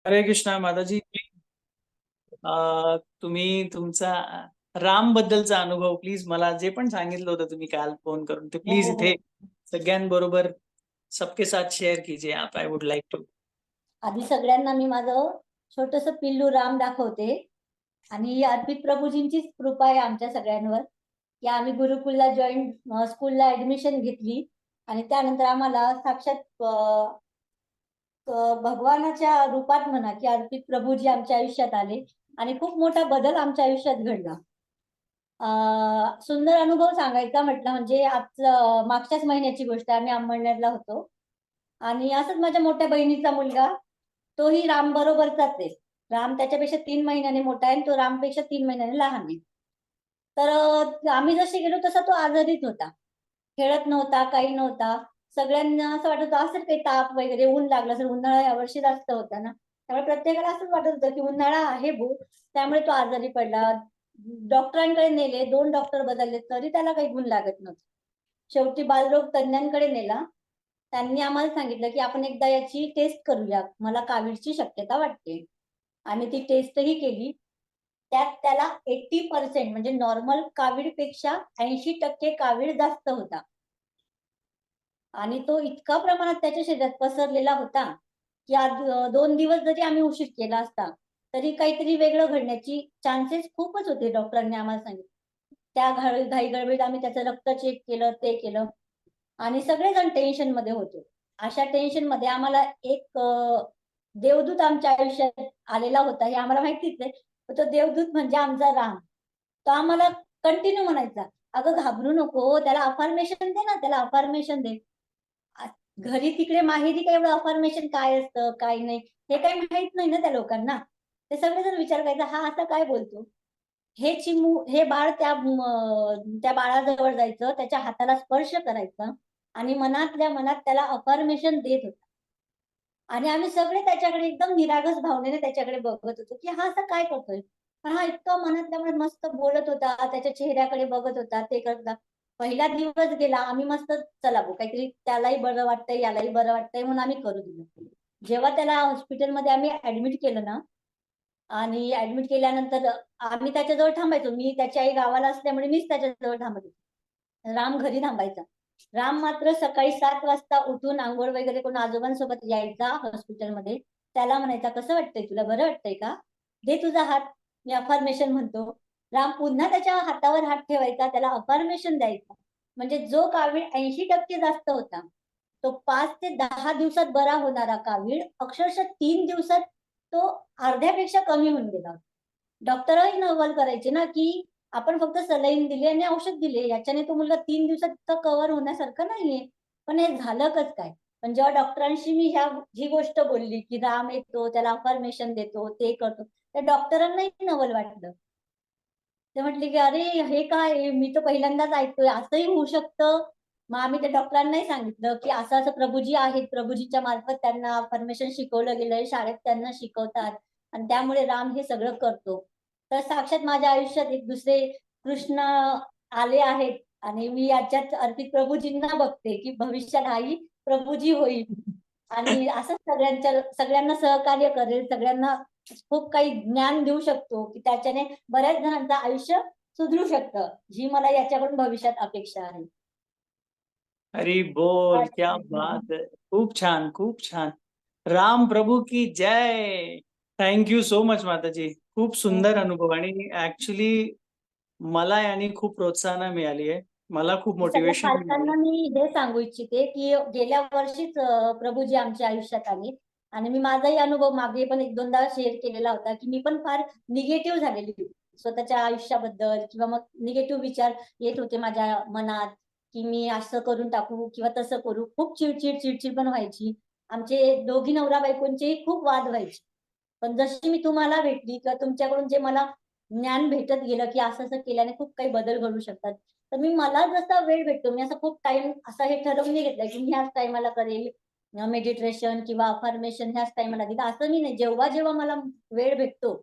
हरे कृष्णा माताजी. तुम्ही तुमचा राम बद्दलचा अनुभव प्लीज मला जे पण सांगितलं होतं तुम्ही काल फोन करून ते हो प्लीज हो इथे हो. सगळ्यांबरोबर सबके साथ शेअर कीजिए आप. I would like to. आधी सगळ्यांना मी माझं छोटस पिल्लू राम दाखवते. आणि अर्पित प्रभूजींचीच कृपा आहे आमच्या सगळ्यांवर, की आम्ही गुरुकुलला जॉईन स्कूलला ऍडमिशन घेतली. आणि त्यानंतर आम्हाला साक्षात भगवानाच्या रूपात म्हणा की अर्पित प्रभूजी आमच्या आयुष्यात आले आणि खूप मोठा बदल आमच्या आयुष्यात घडला. सुंदर अनुभव सांगायचा म्हटलं म्हणजे आज मागच्याच महिन्याची गोष्ट आहे. आम्ही अंमळनेरला होतो आणि असंच माझ्या मोठ्या बहिणीचा मुलगा, तोही राम बरोबरचाच आहे. राम त्याच्यापेक्षा 3 महिन्याने मोठा आहे आणि तो रामपेक्षा 3 महिन्याने लहान आहे. तर आम्ही जसे गेलो तसा तो आजारीच होता, खेळत नव्हता, काही नव्हता. सगळ्यांना असं वाटत होतं असेल काही ताप वगैरे, ऊन लागलं असेल. उन्हाळा यावर्षी जास्त होता ना, त्यामुळे प्रत्येकाला असंच वाटत होतं की उन्हाळा आहे भू, त्यामुळे तो आजारी पडला. डॉक्टरांकडे नेले, 2 डॉक्टर बदलले तरी त्याला काही गुण लागत नव्हतं. शेवटी बालरोग तज्ञांकडे नेला. त्यांनी आम्हाला सांगितलं की आपण एकदा याची टेस्ट करूया, मला कावीळची शक्यता वाटते. आम्ही ती टेस्टही केली. त्यात त्याला 80% म्हणजे नॉर्मल कावीळपेक्षा 80% कावीळ जास्त होता. आणि तो इतका प्रमाणात त्याच्या शरीरात पसरलेला होता की आज 2 दिवस जरी आम्ही उशीर केला असता तरी काहीतरी वेगळं घडण्याची चान्सेस खूपच होते, डॉक्टरांनी आम्हाला सांगितलं. त्या घाई गडबडीत आम्ही त्याचं रक्त चेक केलं, ते केलं आणि सगळेजण टेन्शन मध्ये होतो. अशा टेन्शन मध्ये आम्हाला एक देवदूत आमच्या आयुष्यात आलेला होता, हे आम्हाला माहितीच आहे. तो देवदूत म्हणजे आमचा राम. तो आम्हाला कंटिन्यू म्हणायचा, अगं घाबरू नको, त्याला अफर्मेशन दे ना, त्याला अफर्मेशन दे. घरी तिकडे माहेरी काय एवढं अफर्मेशन काय असतं काय नाही हे काही माहित नाही ना त्या लोकांना. ते सगळेजण विचार करायचा, हा असा काय बोलतो. हे बाळ त्या बाळाजवळ जायचं, त्याच्या हाताला स्पर्श करायचं आणि मनातल्या मनात त्याला अफर्मेशन देत होता. आणि आम्ही सगळे त्याच्याकडे एकदम निरागस भावनेने त्याच्याकडे बघत होतो की हा असं काय करतोय. पण हा इतका मनातल्या मनात मस्त बोलत होता, त्याच्या चेहऱ्याकडे बघत होता, ते करत होता. पहिला दिवस गेला, आम्ही मस्त चला भाऊ काहीतरी त्यालाही बरं वाटतंय यालाही बरं वाटतंय म्हणून आम्ही करू दिलं. जेव्हा त्याला हॉस्पिटलमध्ये आम्ही ऍडमिट केलं ना, आणि ऍडमिट केल्यानंतर आम्ही त्याच्याजवळ थांबायचो. मी त्याची आई गावाला असल्यामुळे मीच त्याच्याजवळ थांबत होते. राम घरी थांबायचा. राम मात्र सकाळी 7 वाजता उठून आंघोळ वगैरे करून आजोबांसोबत यायचा हॉस्पिटलमध्ये. त्याला म्हणायचा, कसं वाटतंय तुला, बरं वाटतंय का, दे तुझा हात, मी अफर्मेशन म्हणतो. राम पुन्हा त्याच्या हातावर हात ठेवायचा, त्याला अफर्मेशन द्यायचा. म्हणजे जो कावीळ 80% जास्त होता, तो 5 ते 10 दिवसात बरा होणारा कावीळ अक्षरशः 3 दिवसात तो अर्ध्यापेक्षा कमी होऊन गेला. डॉक्टरही नवल करायचे ना की आपण फक्त सलाईन दिली आणि औषध दिले, याच्याने तो मुलगा 3 दिवसात कव्हर होण्यासारखं नाहीये. पण हे झालं कसं काय. पण जेव्हा डॉक्टरांशी मी ही गोष्ट बोलली की राम येतो, त्याला अफर्मेशन देतो, ते करतो, त्या डॉक्टरांनाही नवल वाटलं. ते म्हटले की अरे हे काय, मी तर पहिल्यांदाच ऐकतोय असंही होऊ शकतं. मग आम्ही त्या डॉक्टरांनाही सांगितलं की असं असं प्रभूजी आहेत, प्रभूजीच्या मार्फत त्यांना फॉर्मेशन शिकवलं गेलंय, शाळेत त्यांना शिकवतात आणि त्यामुळे राम हे सगळं करतो. तर साक्षात माझ्या आयुष्यात एक दुसरे कृष्ण आले आहेत आणि मी याच्यात अर्पित प्रभूजींना बघते की भविष्यात हाही प्रभूजी होईल आणि असंच सगळ्यांना सहकार्य करेल, सगळ्यांना खूप काही ज्ञान देऊ शकतो की त्याच्याने बऱ्याच जणांचं आयुष्य सुधरू शकतं, जी मला याच्याकडून भविष्यात अपेक्षा आहे. हरी बोल, क्या बात है. खूप छान, खूप छान. राम प्रभू की जय. थँक यू सो मच माताजी. खूप सुंदर अनुभव आणि ऍक्च्युली मला याने खूप प्रोत्साहन मिळाली आहे, मला खूप सगळ्या मोटिवेशन मिळालं. पालकांना मी हे सांगू इच्छिते की गेल्या वर्षीच प्रभूजी आमच्या आयुष्यात आले आणि मी माझाही अनुभव मागे पण 1-2दा शेअर केलेला होता की मी पण फार निगेटिव्ह झालेली होती स्वतःच्या आयुष्याबद्दल, किंवा मग निगेटिव्ह विचार येत होते माझ्या मनात की मी असं करून टाकू किंवा तसं करू. खूप चिडचिड पण व्हायची. आमचे दोघी नवरा बायकोंचेही खूप वाद व्हायचे. पण जशी मी तुम्हाला भेटली किंवा तुमच्याकडून जे मला ज्ञान भेटत गेलं की असं असं केल्याने खूप काही बदल घडू शकतात, तर मला जसा वेळ भेटतो, मी असं खूप टाइम असं हे ठरवून नाही घेतलं की मी ह्याच टाइमाला करेल मेडिटेशन किंवा अफर्मेशन, ह्याच टाइमाला दिलं असं मी नाही. जेव्हा जेव्हा मला वेळ भेटतो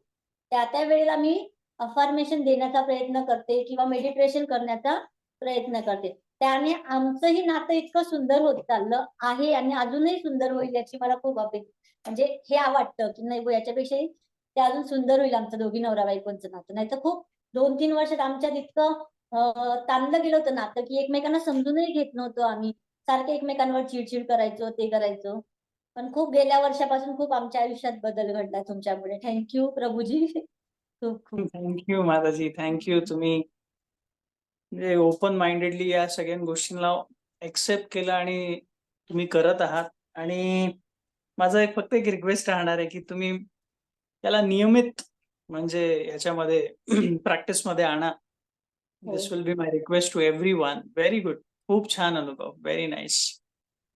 त्या वेळेला मी अफर्मेशन देण्याचा प्रयत्न करते किंवा मेडिटेशन करण्याचा प्रयत्न करते. त्याने आमचंही नातं इतकं सुंदर होत चाललं आहे आणि अजूनही सुंदर होईल याची मला खूप अपेक्षा. म्हणजे हे वाटतं की नाही याच्यापेक्षाही ते अजून सुंदर होईल आमचं दोघी नवरा बायकोंचं नातं. नाहीतर खूप 2-3 वर्षात आमच्यात इतकं ताणलं गेलं होतं नातं की एकमेकांना समजूनही घेत नव्हतो आम्ही. सारखे एकमेकांवर चिडचिड करायचो, ते करायचो. पण खूप गेल्या वर्षापासून खूप आमच्या आयुष्यात बदल घडला तुमच्यामुळे. Thank you Prabhuji. खूप खूप. थँक्यू माताजी. थँक्यू. तुम्ही म्हणजे ओपन माइंडेडली या सगळ्या गोष्टींना एक्सेप्ट केलं आणि तुम्ही करत आहात. आणि माझा फक्त एक रिक्वेस्ट राहणार आहे, की तुम्ही त्याला नियमित म्हणजे ह्याच्यामध्ये प्रॅक्टिसमध्ये आणा. हो. This will be my request to everyone. Very good. खूप छान अनुभव. Very nice.